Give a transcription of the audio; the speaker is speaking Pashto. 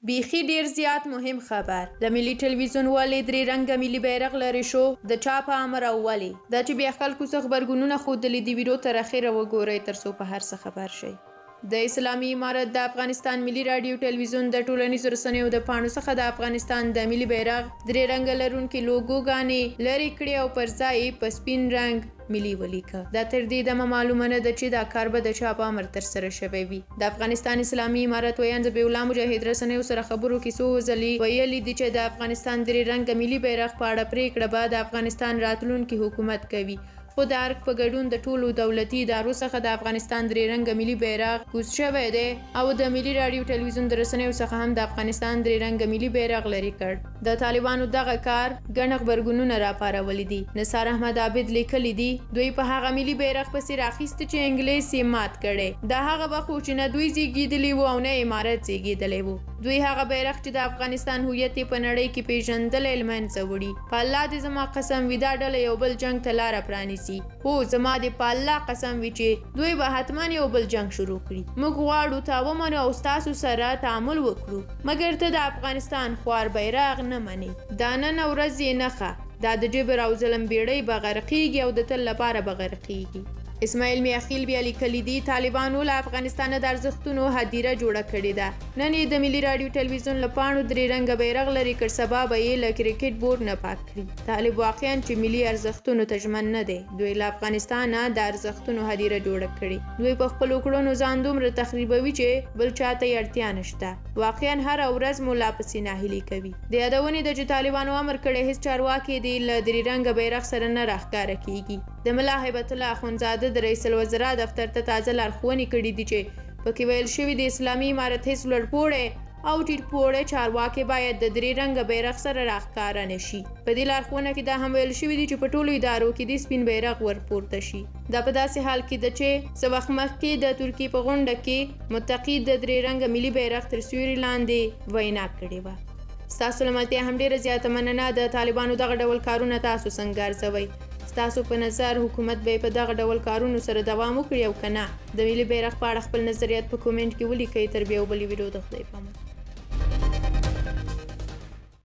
بیخي ډیر زیات مهم خبر د ملي ټلویزیون ولې درې رنګه ملي بیرغ لري شو د چا په امر او ولې دا چې بیا خلکو څه خبرګونونه ښودلي دي ویډیو تر اخره وګورئ ترڅو په هر څه خبر شئ. د اسلامي امارت د افغانستان ملي راډیو ټلویزیون د ټولنیزو رسنیو د پاڼو څخه د افغانستان د ملي بیرغ درې رنګه لرونکي لوګوګانې لرې کړې او پر ځای په سپین رنګ ملي ولیکه. دا تر دې دمه معلومه نه ده چې دا کار به د چا په امر ترسره شوی وي. د افغانستان اسلامي امارت ویاند ذبیح الله مجاهد رسنیو سره خبرو کې څو ځلې ویلي دي چې د افغانستان درې رنګه ملي بیرغ په اړه پریکړه به د افغانستان راتلونکي حکومت کوي، خو د ارګ په ګډون د ټولو دولتي ادارو څخه د افغانستان درې رنګه ملي بیرغ کوز شوی دی او د ملي راډیو ټلویزیون د رسنیو څخه هم د افغانستان درې رنګه ملي بیرغ لرې کړ. د طالبانو دغه کار ګڼ غبرګونونه راپارولي دي. نثار احمد عابد لیکلي دي دوی په هغه ملي بیرغ پسې راخیسته چې انګلیس یې مات کړی. دا هغه وخت و چې نه دوی زیږېدلي وو او نه امارت زیږېدلی وو. دوی هغه بیرغ چې د افغانستان هویت یې په نړۍ کې پیژندلی له منځه وړي. په الله دې زما قسم وي دا ډله یو بل جنګ ته لاره پرانیسي. هو زما دې په الله قسم وي چې دوی به حتما یو بل جنګ شروع کړي. موږ غواړو تا ومنو او ستاسو سره تعامل وکړو، مګر ته د افغانستان خوار بیرغ نه منې. دا نن ورځ یې نښه دا د جبر او ظلم بیړۍ به غرقیږي او د تل لپاره به غرقیږي. اسماعیل میاخیل بیا لیکلي دي طالبانو له افغانستانه د ارزښتونو هدیره جوړه کړې ده. نن یې د ملي راډیو ټلویزیون له پاڼو درې رنګه بیرغ لرې کړ، سبا به یې له کرکټ بورډ نه پاک کړي. طالب واقعا چې ملي ارزښتونو ته ژمن نه دی. دوی له افغانستانه د ارزښتونو هدیره جوړه کړې. دوی په خپلو کړنو ځان دومره تخریبوي چې بل چاته یې اړتیا نشته. واقعا هره ورځ مو لا پسې ناهیلي کوي. د یادونې ده چې طالبانو امر کړی هیڅ چارواکي دې له درې رنګه بیرغ سره نه راښکاره کیږي. د ملا هیبت الله اخندزاده د رئیس الوزرا دفتر ته تازه لارښوونې کړي دي چې پکې ویل شوي د اسلامي امارت هیڅ لوړپوړی او ټیټپوړی چارواکي باید د درې رنګه بیرغ سره راښکاره نه شي. په دې لارښوونه کې دا هم ویل شوي دي چې په ټولو ادارو کې د سپین بیرغ ورپورته شي. دا په داسې حال کې ده چې څه وخت مخکې د ترکیې په غونډه کې متقي د درې رنګه ملي بیرغ تر سیوري لاندې وینا کړې وه. ستاسو له ملتیا هم ډیره زیاته مننه. د طالبانو دغه ډول کارونه تاسو څنګه ارزوئ؟ ستاسو په نظر حکومت به په دغه ډول کارونو سره دوام وکړي او که نه؟ د ملي بیرغ په اړه خپل نظریات په کومنټ کې ولیکئ. تر بیا یو بلې ویډیو د خدای په امان.